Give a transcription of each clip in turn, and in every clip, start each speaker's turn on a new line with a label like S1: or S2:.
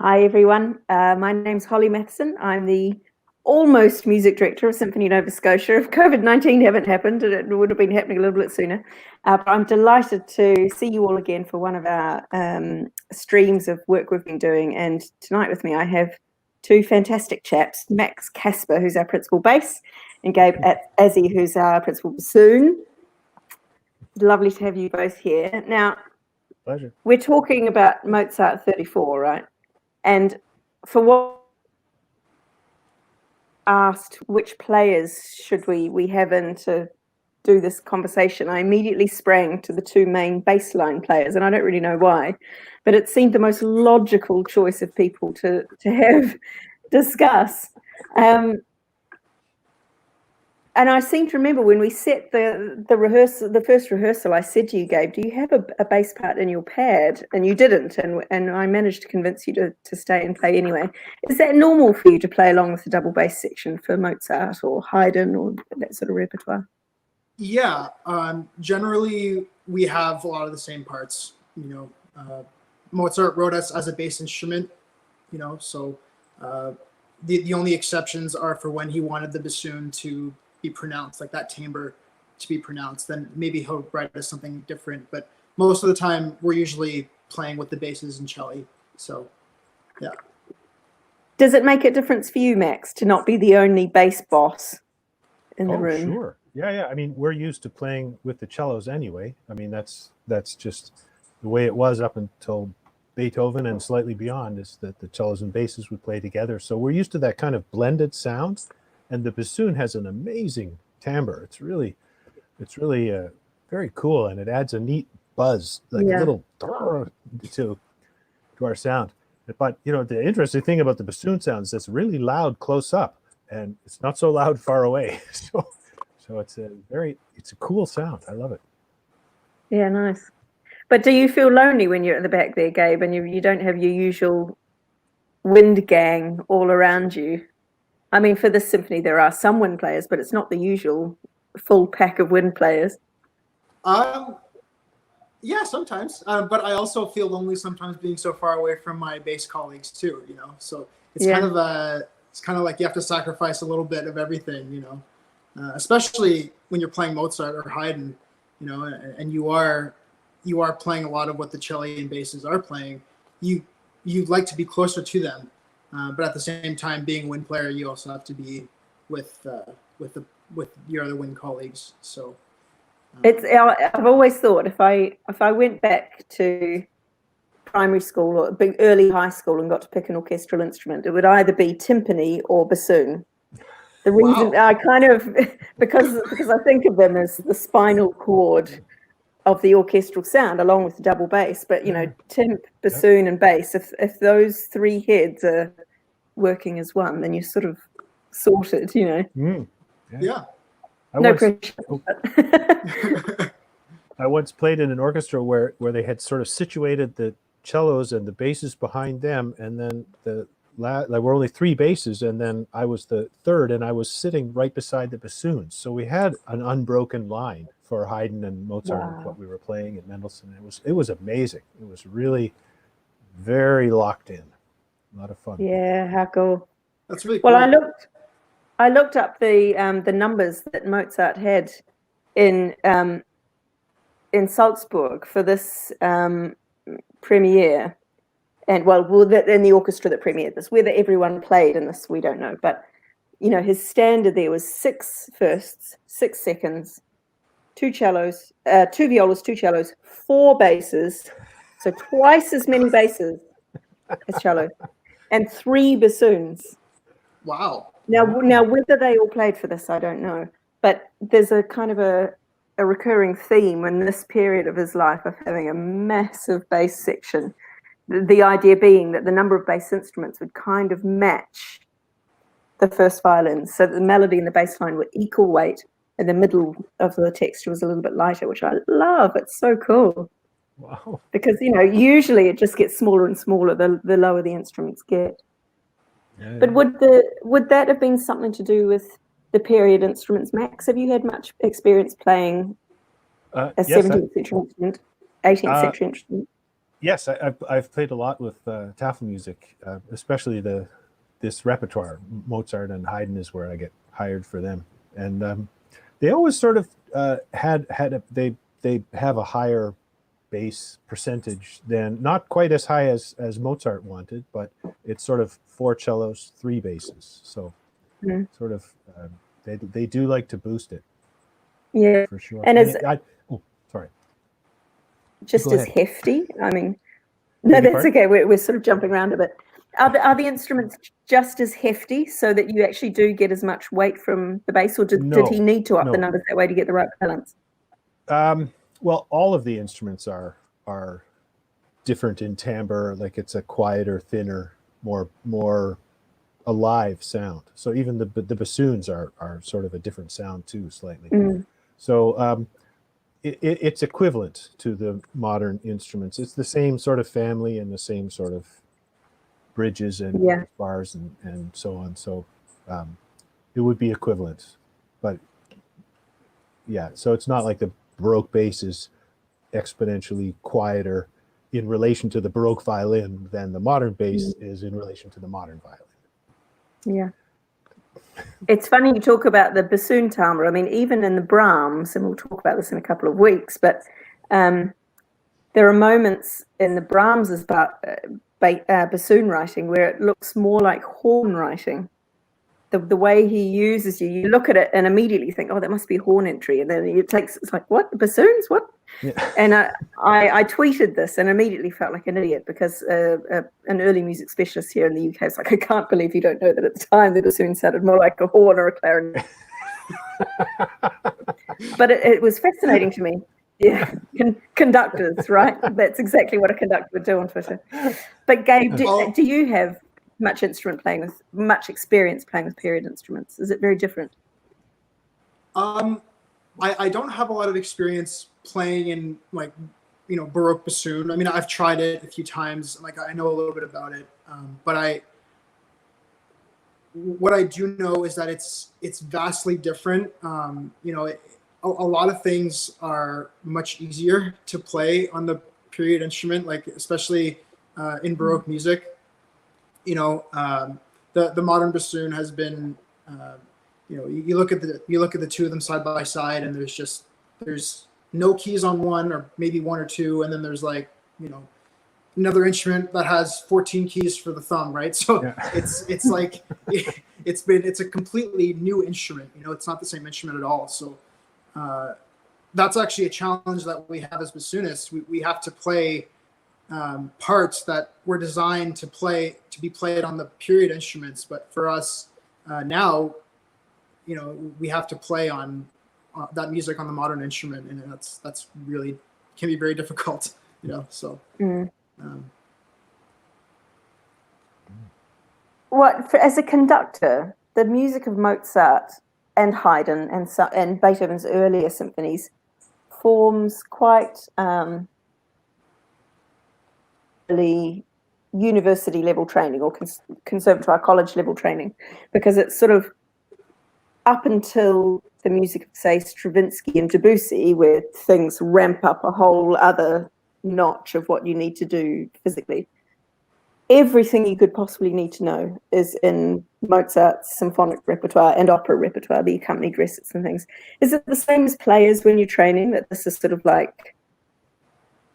S1: Hi, everyone. My name's Holly Mathieson. I'm the almost music director of Symphony Nova Scotia. If COVID-19 hadn't happened, it would have been happening a little bit sooner. But I'm delighted to see you all again for one of our streams of work we've been doing. And tonight with me, I have two fantastic chaps, Max Kasper, who's our principal bass, and Gabe Azzie, who's our principal bassoon. Lovely to have you both here. Now,
S2: pleasure.
S1: We're talking about Mozart 34, right? And for what asked which players should we have in to do this conversation, I immediately sprang to the two main bassline players, and I don't really know why, but it seemed the most logical choice of people to have discuss. And I seem to remember when we set the rehearsal, the first rehearsal, I said to you, Gabe, do you have a bass part in your pad? And you didn't, and I managed to convince you to stay and play anyway. Is that normal for you to play along with the double bass section for Mozart or Haydn or that sort of repertoire?
S3: Yeah, generally we have a lot of the same parts. Mozart wrote us as a bass instrument, so the only exceptions are for when he wanted the bassoon to be pronounced, like that timbre to be pronounced, then maybe he'll write us something different. But most of the time, we're usually playing with the basses and cello. So, yeah.
S1: Does it make a difference for you, Max, to not be the only bass boss in the room?
S2: Sure. Yeah. I mean, we're used to playing with the cellos anyway. I mean, that's just the way it was up until Beethoven and slightly beyond, is that the cellos and basses would play together. So we're used to that kind of blended sound. And the bassoon has an amazing timbre. It's really very cool, and it adds a neat buzz, like a little to our sound. But the interesting thing about the bassoon sound is it's really loud close up, and it's not so loud far away. So it's a cool sound. I love it.
S1: Yeah, nice. But do you feel lonely when you're at the back there, Gabe, and you don't have your usual wind gang all around you? I mean, for this symphony, there are some wind players, but it's not the usual full pack of wind players.
S3: Yeah, sometimes. But I also feel lonely sometimes being so far away from my bass colleagues too. So it's kind of like you have to sacrifice a little bit of everything. Especially when you're playing Mozart or Haydn. And you are playing a lot of what the cello and basses are playing. You'd like to be closer to them. But at the same time, being a wind player, you also have to be with your other wind colleagues. So
S1: I've always thought if I went back to primary school or early high school and got to pick an orchestral instrument, it would either be timpani or bassoon. The reason I kind of because I think of them as the spinal cord of the orchestral sound, along with the double bass. But timp, bassoon, and bass. If those three heads are working as one, then you're sort of sorted.
S3: Yeah.
S1: No pressure.
S2: I once played in an orchestra where they had sort of situated the cellos and the basses behind them, and then there were only three basses, and then I was the third, and I was sitting right beside the bassoons. So we had an unbroken line for Haydn and Mozart and what we were playing, and Mendelssohn. It was amazing. It was really very locked in. A lot of fun.
S1: Yeah, how cool.
S3: That's really cool.
S1: Well, I looked up the numbers that Mozart had in Salzburg for this premiere, and in the orchestra that premiered this. Whether everyone played in this, we don't know. But his standard there was 6 firsts, 6 seconds, 2 cellos, 2 violas, 2 cellos, 4 basses, so twice as many basses as cello, and 3 bassoons.
S3: Wow.
S1: Now, whether they all played for this, I don't know. But there's a kind of a recurring theme in this period of his life of having a massive bass section. The idea being that the number of bass instruments would kind of match the first violins, so the melody and the bass line were equal weight, and the middle of the texture was a little bit lighter, which I love. It's so cool.
S2: Wow.
S1: Because usually it just gets smaller and smaller the lower the instruments get. Yeah. But would that have been something to do with the period instruments, Max? Have you had much experience playing a 17th century instrument, 18th century instrument?
S2: Yes, I've played a lot with Tafelmusik, especially this repertoire. Mozart and Haydn is where I get hired for them, and they always sort of they have a higher bass percentage than, not quite as high as Mozart wanted, but it's sort of 4 cellos, 3 basses. So sort of they do like to boost it.
S1: Yeah,
S2: for sure.
S1: and is
S2: sorry.
S1: just
S2: Go
S1: as
S2: ahead.
S1: hefty. I mean, no,
S2: Beg your
S1: that's
S2: pardon?
S1: okay. We're sort of jumping around a bit. Are the instruments just as hefty so that you actually do get as much weight from the bass, or did he need to up the numbers that way to get the right balance?
S2: Well, all of the instruments are different in timbre. Like, it's a quieter, thinner, more alive sound. So even the bassoons are sort of a different sound too, slightly. So it's equivalent to the modern instruments. It's the same sort of family and the same sort of bridges and bars and so on. So it would be equivalent. But yeah, so it's not like the Baroque bass is exponentially quieter in relation to the Baroque violin than the modern bass is in relation to the modern violin.
S1: Yeah. It's funny you talk about the bassoon timbre. I mean, even in the Brahms, and we'll talk about this in a couple of weeks, but there are moments in the Brahms's bassoon writing where it looks more like horn writing. The way he uses you look at it and immediately think, oh, that must be horn entry. And then it's like, what? Bassoons? What? Yeah. And I tweeted this and immediately felt like an idiot, because an early music specialist here in the UK is like, I can't believe you don't know that at the time the bassoon sounded more like a horn or a clarinet. But it was fascinating to me. Yeah, conductors, right? That's exactly what a conductor would do on Twitter. But Gabe, do you have much experience playing with period instruments? Is it very different?
S3: I don't have a lot of experience playing in, like, Baroque bassoon. I mean, I've tried it a few times. Like, I know a little bit about it, but what I do know is that it's vastly different. A lot of things are much easier to play on the period instrument, like especially in Baroque music. The modern bassoon has been, you look at the two of them side by side, and there's no keys on one, or maybe 1 or 2, and then there's like, another instrument that has 14 keys for the thumb, right? So it's like it's a completely new instrument. It's not the same instrument at all. So that's actually a challenge that we have as bassoonists. We have to play parts that were designed to be played on the period instruments, but for us now, we have to play on that music on the modern instrument, and that's really can be very difficult. So.
S1: As a conductor, the music of Mozart and Haydn and Beethoven's earlier symphonies forms quite university level training, or conservatoire college level training, because it's sort of up until the music of, say, Stravinsky and Debussy, where things ramp up a whole other notch of what you need to do physically. Everything you could possibly need to know is in Mozart's symphonic repertoire and opera repertoire, the accompanied recits and things. Is it the same as players when you're training, that this is sort of like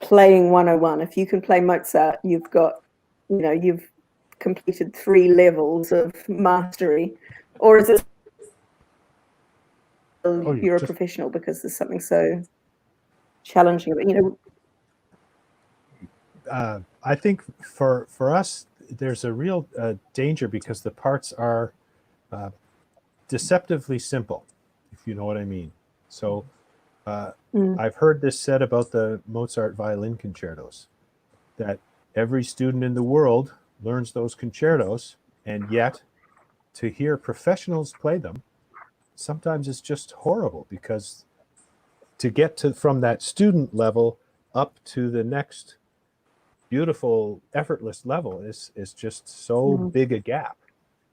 S1: playing 101? If you can play Mozart, you've got, you've completed 3 levels of mastery? Or is it you're a professional because there's something so challenging?
S2: I think for us, there's a real danger, because the parts are deceptively simple, if you know what I mean. So I've heard this said about the Mozart violin concertos, that every student in the world learns those concertos, and yet to hear professionals play them, sometimes it's just horrible, because to get from that student level up to the next beautiful, effortless level is just so big a gap.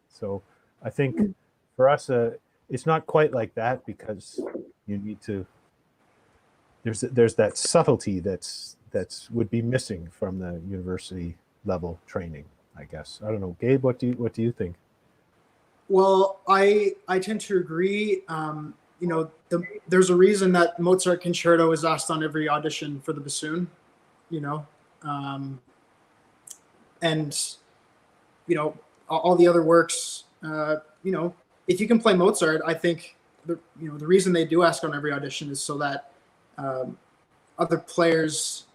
S2: So I think for us, it's not quite like that, because you need to. There's that subtlety that's that's would be missing from the university level training, I guess. I don't know, Gabe, what do you think?
S3: Well, I tend to agree. You know, there's a reason that Mozart Concerto is asked on every audition for the bassoon. You know, and you know all the other works. You know, if you can play Mozart, I think the reason they do ask on every audition is so that other players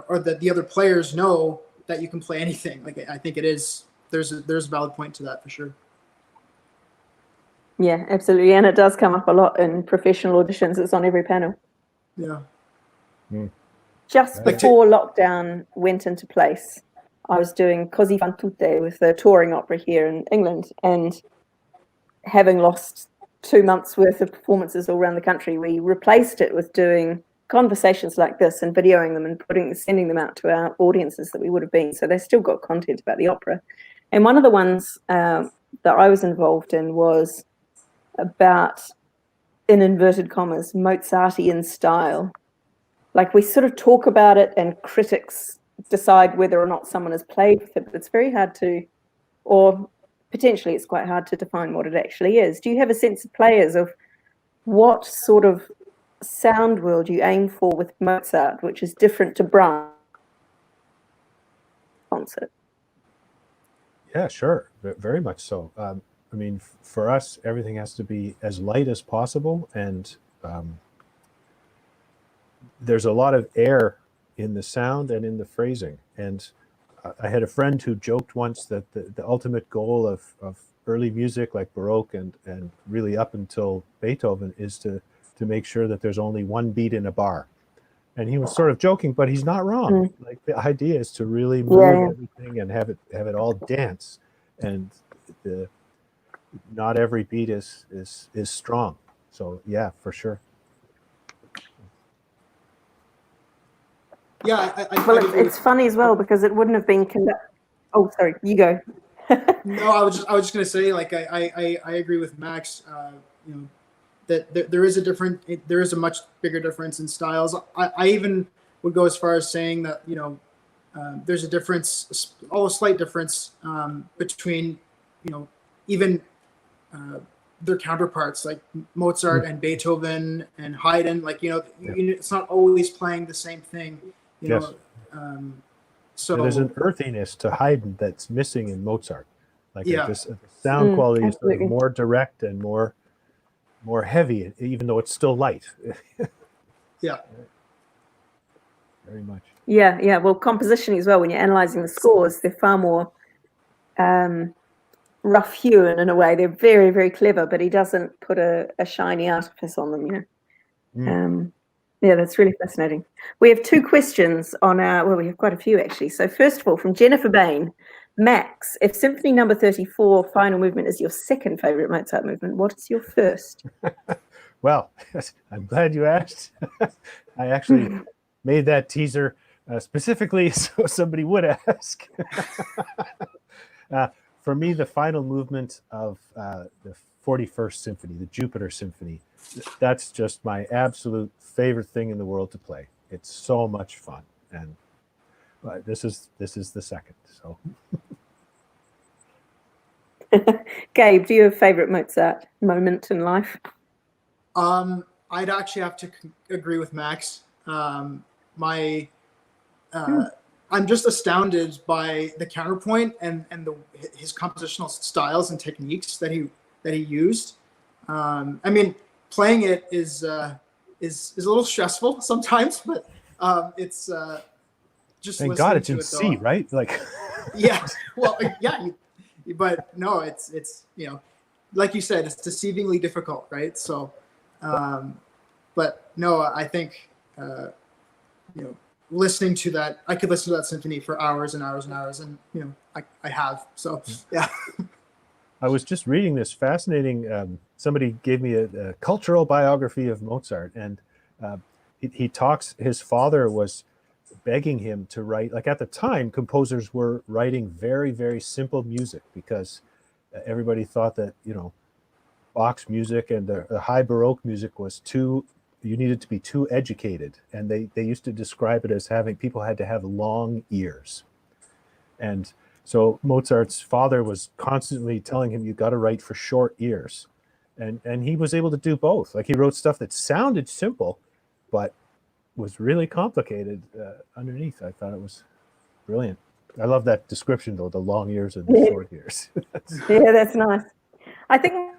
S3: or that the other players know that you can play anything. Like I think there's a valid point to that for sure.
S1: Yeah, absolutely. And it does come up a lot in professional auditions. It's on every panel.
S3: Yeah.
S1: Just before lockdown went into place, I was doing Così fan tutte with the touring opera here in England. And having lost 2 months worth of performances all around the country, we replaced it with doing conversations like this and videoing them and sending them out to our audiences that we would have been. So they still got content about the opera. And one of the ones that I was involved in was about, in inverted commas, Mozartian style. Like we sort of talk about it and critics decide whether or not someone has played with it, but it's very hard to, or potentially it's quite hard to define what it actually is. Do you have a sense of players of what sort of sound world you aim for with Mozart, which is different to Brahms concert?
S2: Yeah, sure. Very much so. I mean, for us, everything has to be as light as possible. And there's a lot of air in the sound and in the phrasing. And I had a friend who joked once that the ultimate goal of early music like Baroque and really up until Beethoven is to make sure that there's only one beat in a bar. And he was sort of joking, but he's not wrong. Like the idea is to really move everything and have it all dance. And not every beat is strong. So yeah, for sure.
S3: Yeah,
S1: well, it's funny as well because it wouldn't have been Oh, sorry, you go.
S3: No, I was just gonna say, like I agree with Max. You know, that there is a much bigger difference in styles. I even would go as far as saying that there's a slight difference between even their counterparts like Mozart and Beethoven and Haydn. Like it's not always playing the same thing.
S2: Yes. So there's an earthiness to Haydn that's missing in Mozart. Like the sound quality is sort of more direct and more heavy, even though it's still light.
S3: Yeah.
S2: Very much.
S1: Yeah. Well, composition as well. When you're analysing the scores, they're far more rough-hewn in a way. They're very, very clever, but he doesn't put a shiny artifice on them. Yeah, that's really fascinating. We have 2 questions on our, we have quite a few actually. So first of all, from Jennifer Bain, Max, if Symphony number 34 final movement is your second favourite Mozart movement, what is your first?
S2: Well, I'm glad you asked. I actually made that teaser specifically so somebody would ask. For me, the final movement of the 41st Symphony, the Jupiter Symphony, that's just my absolute favorite thing in the world to play. It's so much fun, and this is the second. So,
S1: Gabe, do you have a favorite Mozart moment in life?
S3: I'd actually have to agree with Max. I'm just astounded by the counterpoint and his compositional styles and techniques that he used. I mean, playing it is a little stressful sometimes, but it's just.
S2: Thank God it's in C, right? Like.
S3: Yeah. Well, yeah. But no, it's like you said, it's deceivingly difficult, right? So, but no, I think listening to that, I could listen to that symphony for hours and hours and hours, and I have. So yeah.
S2: I was just reading this fascinating. Somebody gave me a cultural biography of Mozart, and he talks. His father was begging him to write. Like at the time, composers were writing very, very simple music because everybody thought that Bach's music and the high Baroque music was too you needed to be too educated, and they used to describe it as people had to have long ears. And so Mozart's father was constantly telling him, you got to write for short ears. And he was able to do both. Like, he wrote stuff that sounded simple, but was really complicated underneath. I thought it was brilliant. I love that description, though, the long ears and the short ears.
S1: Yeah, that's nice. I think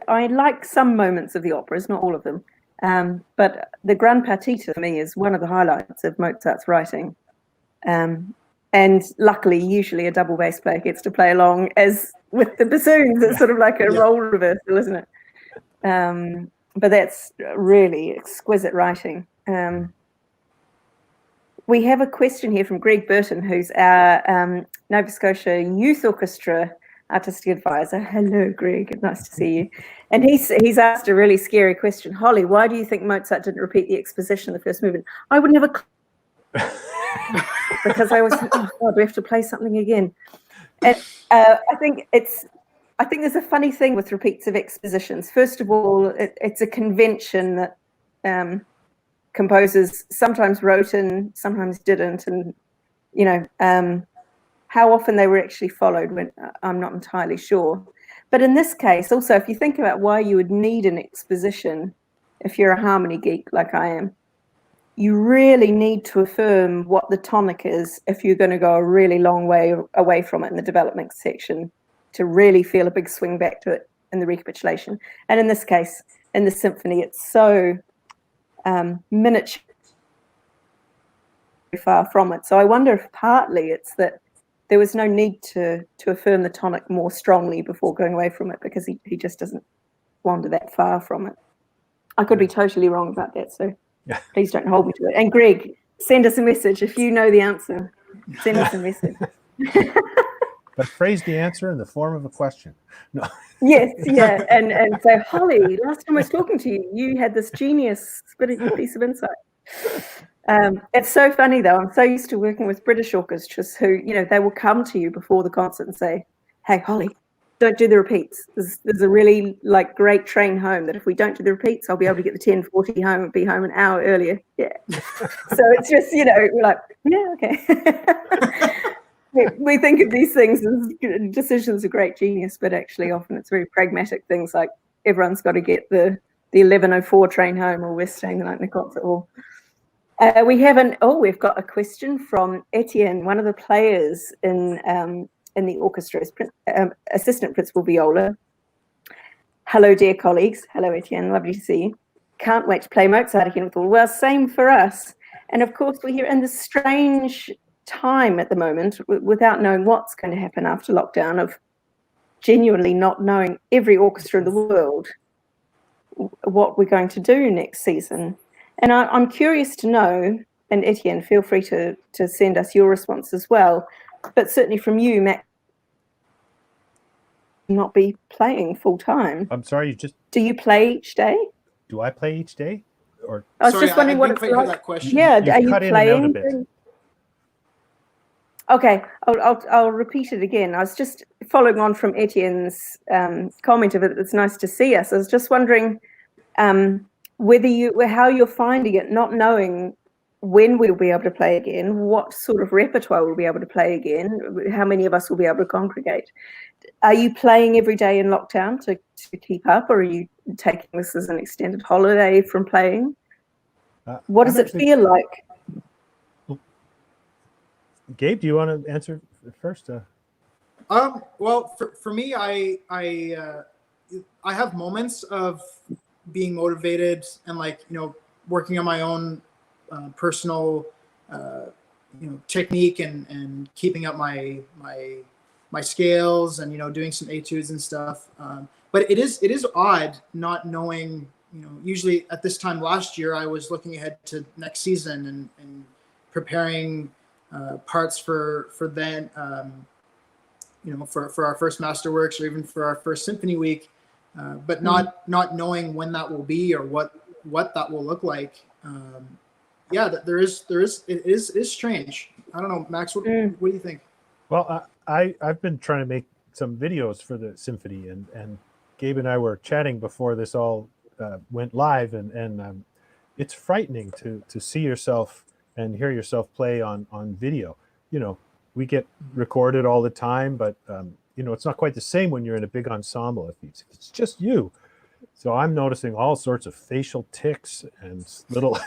S1: I like some moments of the operas, not all of them. But the Grand Partita for me is one of the highlights of Mozart's writing. And luckily, usually a double bass player gets to play along, as with the bassoons. It's sort of like a role reversal, isn't it? But that's really exquisite writing. We have a question here from Greg Burton, who's our Nova Scotia Youth Orchestra artistic advisor. Hello, Greg. Nice to see you. And he's asked a really scary question. Holly, why do you think Mozart didn't repeat the exposition of the first movement? I would never... because I was, oh God, we have to play something again. And I think there's a funny thing with repeats of expositions. First of all, it's a convention that composers sometimes wrote in, sometimes didn't, and how often they were actually followed, when I'm not entirely sure. But in this case, also, if you think about why you would need an exposition, if you're a harmony geek like I am, you really need to affirm what the tonic is if you're going to go a really long way away from it in the development section, to really feel a big swing back to it in the recapitulation. And in this case, in the symphony, it's so miniature, far from it. So I wonder if partly it's that there was no need to affirm the tonic more strongly before going away from it, because he just doesn't wander that far from it. I could be totally wrong about that, so please don't hold me to it. And Greg, send us a message if you know the answer. Send us a message.
S2: But phrase the answer in the form of a question. No.
S1: Yes, yeah. And so, Holly, last time I was talking to you, you had this genius piece of insight. It's so funny, though. I'm so used to working with British orchestras who, they will come to you before the concert and say, hey, Holly, don't do the repeats. There's a really great train home that if we don't do the repeats, I'll be able to get the 10:40 home and be home an hour earlier. Yeah. So it's just, we're like, yeah, okay. We think of these things as decisions of great genius, but actually often it's very pragmatic things, like everyone's got to get the 11:04 train home, or we're staying the night in the concert hall. We've got a question from Etienne, one of the players in the orchestra, assistant principal viola. Hello, dear colleagues. Hello, Etienne. Lovely to see you. Can't wait to play Mozart again with all. Well, same for us. And of course, we're here in this strange time at the moment, without knowing what's going to happen after lockdown, of genuinely not knowing, every orchestra in the world, what we're going to do next season. And I'm curious to know, and Etienne, feel free to send us your response as well, but certainly from you, Matt, not be playing full time.
S2: I'm sorry,
S1: do you play each day?
S2: Do I play each day? Or
S1: I was just wondering what it's like.
S3: That question.
S1: Yeah,
S2: you
S1: are you
S2: cut in
S1: playing?
S2: and out a bit.
S1: Okay, I'll repeat it again. I was just following on from Etienne's comment of it. It's nice to see us. I was just wondering how you're finding it, not knowing when we'll be able to play again, what sort of repertoire we'll be able to play again, how many of us will be able to congregate. Are you playing every day in lockdown to keep up, or are you taking this as an extended holiday from playing? What does it feel like?
S2: Gabe, do you want to answer first?
S3: Well, for me, I have moments of being motivated and working on my own personal technique and keeping up my scales and doing some etudes and stuff. But it is odd not knowing. Usually at this time last year, I was looking ahead to next season and preparing parts for then, for our first masterworks, or even for our first symphony week, but not knowing when that will be or what that will look like. It is strange. I don't know, Max, what do you think?
S2: Well, I've been trying to make some videos for the symphony, and Gabe and I were chatting before this all went live, and it's frightening to see yourself and hear yourself play on video. You know, we get recorded all the time, but you know, it's not quite the same when you're in a big ensemble. If it's just you. So I'm noticing all sorts of facial tics and little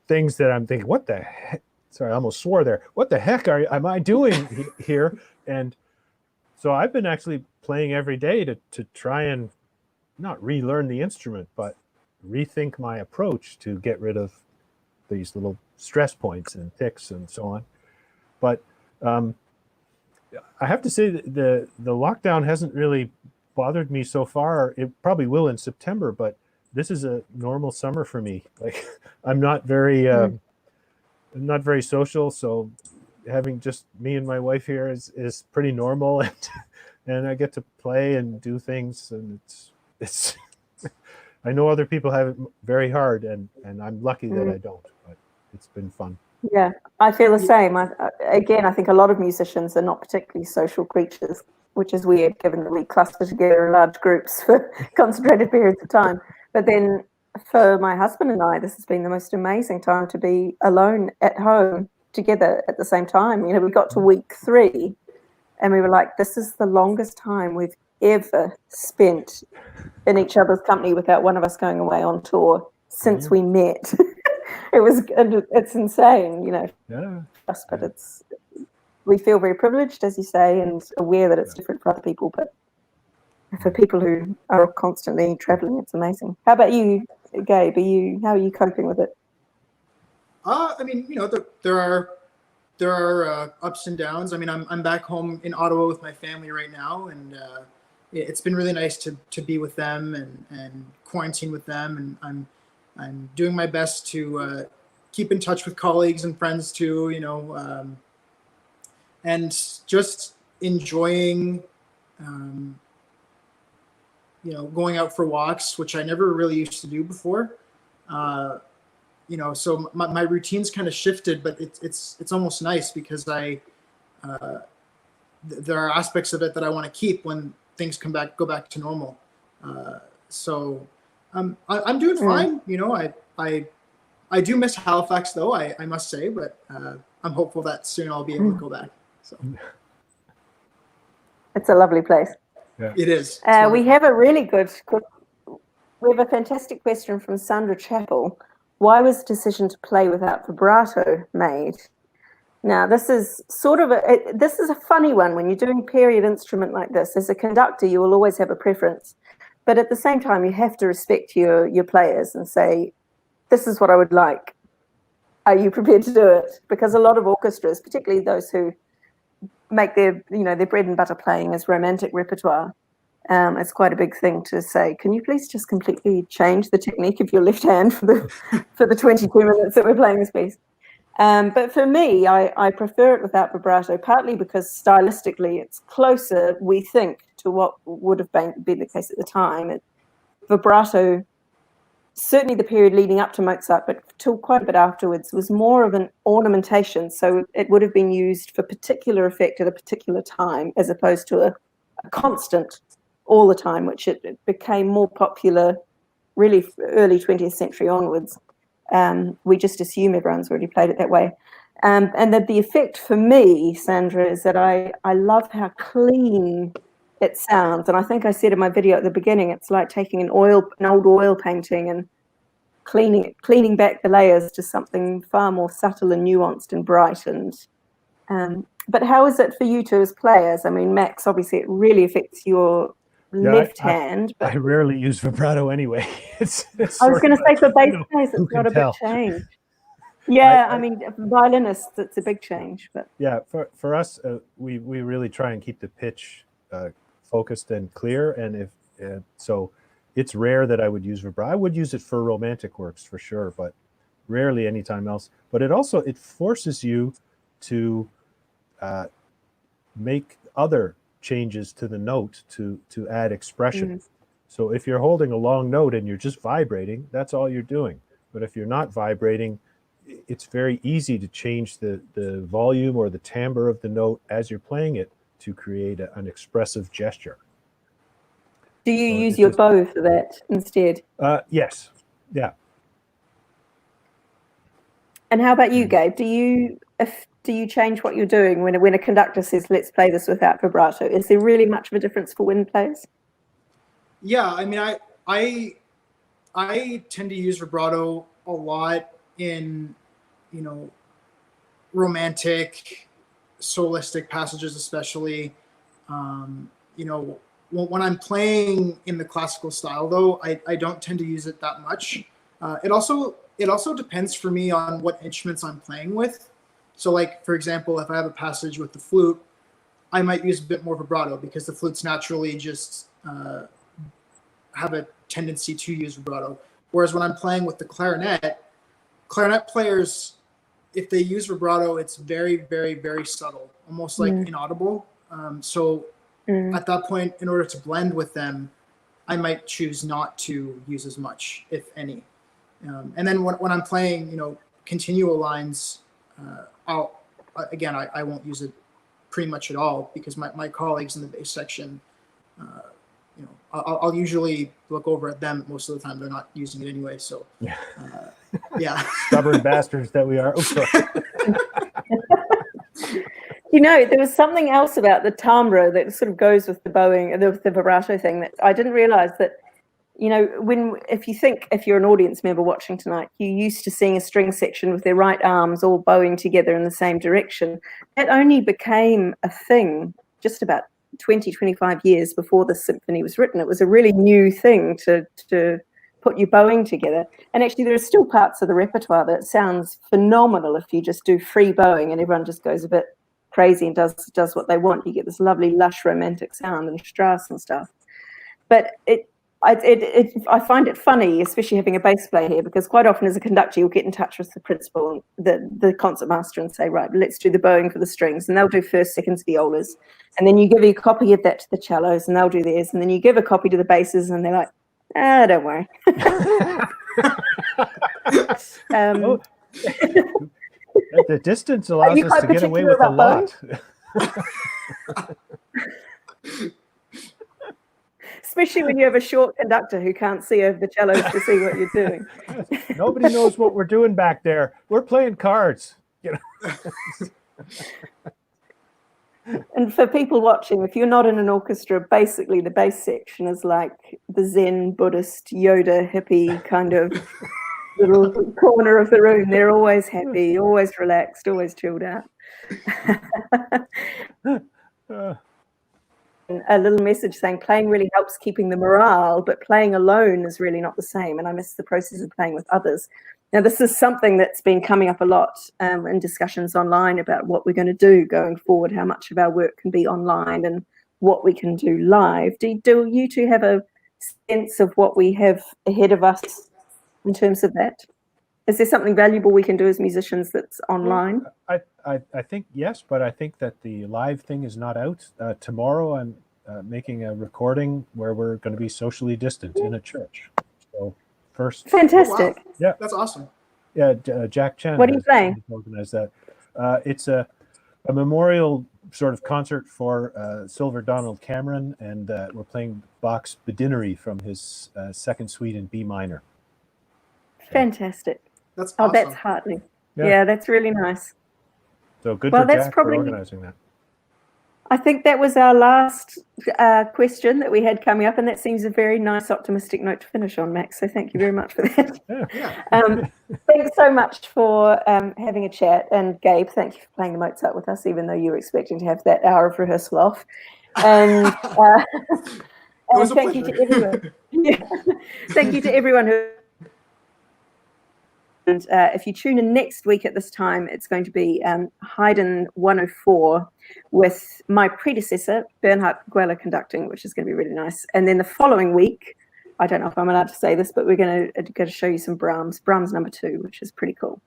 S2: things that I'm thinking, what the heck? Sorry, I almost swore there. What the heck am I doing here? And so I've been actually playing every day to try and not relearn the instrument, but rethink my approach to get rid of these little stress points and tics and so on. But I have to say that the lockdown hasn't really bothered me so far. It probably will in September, but this is a normal summer for me. Like, I'm not very social, so having just me and my wife here is pretty normal, and I get to play and do things, and it's I know other people have it very hard, and I'm lucky that I don't, but it's been fun.
S1: Yeah, I feel the same. Again, I think a lot of musicians are not particularly social creatures, which is weird given that we cluster together in large groups for concentrated periods of time. But then for my husband and I, this has been the most amazing time to be alone at home together at the same time. You know, we got to week 3 and we were like, this is the longest time we've ever spent in each other's company without one of us going away on tour since we met. It's insane, you know.
S2: Yeah.
S1: But we feel very privileged, as you say, and aware that it's different for other people. But for people who are constantly traveling, it's amazing. How about you, Gabe? How are you coping with it?
S3: I mean, you know, there are ups and downs. I mean, I'm back home in Ottawa with my family right now, and it's been really nice to be with them and quarantine with them, and I'm doing my best to keep in touch with colleagues and friends too, you know, and just enjoying, you know, going out for walks, which I never really used to do before. You know, so my routine's kind of shifted, but it's almost nice because there are aspects of it that I want to keep when things go back to normal. So I'm doing fine. You know, I do miss Halifax though, I must say, but I'm hopeful that soon I'll be able to go back. So
S1: it's a lovely place.
S2: Yeah.
S3: It is.
S1: We have a really we have a fantastic question from Sandra Chappell. Why was the decision to play without vibrato made? Now, this is sort of this is a funny one. When you're doing a period instrument like this, as a conductor, you will always have a preference. But at the same time, you have to respect your players and say, this is what I would like. Are you prepared to do it? Because a lot of orchestras, particularly those who make their bread and butter playing as romantic repertoire, it's quite a big thing to say, can you please just completely change the technique of your left hand for the 22 minutes that we're playing this piece? But for me, I prefer it without vibrato, partly because stylistically it's closer, we think, to what would have been the case at the time. Vibrato, certainly the period leading up to Mozart, but till quite a bit afterwards, was more of an ornamentation. So it would have been used for particular effect at a particular time, as opposed to a constant all the time, which it became more popular really early 20th century onwards. We just assume everyone's already played it that way. And that the effect for me, Sandra, is that I love how clean it sounds. And I think I said in my video at the beginning, it's like taking an old oil painting and cleaning back the layers to something far more subtle and nuanced and bright. And but how is it for you two as players? I mean, Max, obviously it really affects your left hand. But
S2: I rarely use vibrato anyway. It's
S1: I was going to say for bass players, it's not a big change. Yeah, I mean, violinists, it's a big change. But
S2: yeah, for us, we really try and keep the pitch focused and clear, and so it's rare that I would use vibrato. I would use it for romantic works for sure, but rarely anytime else. But it forces you to make other changes to the note to add expression. So if you're holding a long note and you're just vibrating, that's all you're doing. But if you're not vibrating, it's very easy to change the volume or the timbre of the note as you're playing it to create an expressive gesture.
S1: Do you
S2: So
S1: use
S2: it's
S1: your
S2: just-
S1: bow for that instead?
S2: Yes. Yeah.
S1: And how about you, Gabe? Do you change what you're doing when a conductor says, let's play this without vibrato? Is there really much of a difference for wind players?
S3: Yeah, I mean, I tend to use vibrato a lot in, romantic, solistic passages, especially. When I'm playing in the classical style, though, I don't tend to use it that much. It also depends for me on what instruments I'm playing with. So, like, for example, if I have a passage with the flute, I might use a bit more vibrato because the flutes naturally just have a tendency to use vibrato. Whereas when I'm playing with the clarinet players, if they use vibrato, it's very, very, very subtle, almost like inaudible. At that point, in order to blend with them, I might choose not to use as much, if any. And then when I'm playing, continual lines, I won't use it pretty much at all because my colleagues in the bass section, I'll usually look over at them most of the time. They're not using it anyway. So, yeah.
S2: Stubborn bastards that we are. Oops, sorry.
S1: There was something else about the timbre that sort of goes with the bowing, the vibrato thing that I didn't realize that, if you're an audience member watching tonight, you're used to seeing a string section with their right arms all bowing together in the same direction. That only became a thing just about 25 years before the symphony was written. It was a really new thing to put you bowing together. And actually, there are still parts of the repertoire that sounds phenomenal if you just do free bowing and everyone just goes a bit crazy and does what they want. You get this lovely, lush, romantic sound and Strauss and stuff. But I find it funny, especially having a bass player here, because quite often as a conductor, you'll get in touch with the principal, the concertmaster, and say, right, let's do the bowing for the strings. And they'll do first, seconds, violas. And then you give a copy of that to the cellos, and they'll do theirs. And then you give a copy to the basses, and they're like, don't worry.
S2: The distance allows us to get away with a lot.
S1: Especially when you have a short conductor who can't see over the cellos to see what you're doing.
S2: Nobody knows what we're doing back there. We're playing cards.
S1: And for people watching, if you're not in an orchestra, basically the bass section is like the Zen Buddhist Yoda hippie kind of little corner of the room. They're always happy, always relaxed, always chilled out. A little message saying playing really helps keeping the morale, but playing alone is really not the same. And I miss the process of playing with others. Now, this is something that's been coming up a lot in discussions online about what we're going to do going forward, how much of our work can be online and what we can do live. Do you two have a sense of what we have ahead of us in terms of that? Is there something valuable we can do as musicians that's online?
S2: I think yes, but I think that the live thing is not out. Tomorrow I'm making a recording where we're going to be socially distant in a church. So first.
S1: Fantastic.
S3: Oh, wow.
S2: Yeah.
S3: That's awesome.
S2: Yeah, Jack Chen.
S1: What are you playing?
S2: Organized that. It's a memorial sort of concert for Silver Donald Cameron, and we're playing Bach's Bedinnery from his second suite in B minor.
S1: Fantastic.
S3: That's awesome.
S1: Oh, that's heartening. Yeah, that's really nice.
S2: So good for
S1: that's
S2: Jack
S1: probably,
S2: for organizing that.
S1: I think that was our last question that we had coming up, and that seems a very nice, optimistic note to finish on, Max. So thank you very much for that.
S2: Yeah.
S1: Thanks so much for having a chat. And Gabe, thank you for playing the Mozart with us, even though you were expecting to have that hour of rehearsal off. And, and thank you to everyone. Thank you to everyone who. And if you tune in next week at this time, it's going to be Haydn 104 with my predecessor, Bernhard Gueller, conducting, which is going to be really nice. And then the following week, I don't know if I'm allowed to say this, but we're going to show you some Brahms number 2, which is pretty cool.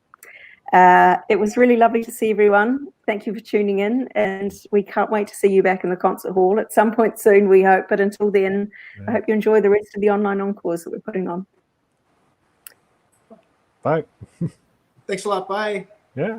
S1: It was really lovely to see everyone. Thank you for tuning in, and we can't wait to see you back in the concert hall at some point soon, we hope. But until then, I hope you enjoy the rest of the online encores that we're putting on.
S2: Bye.
S3: Thanks a lot. Bye.
S2: Yeah.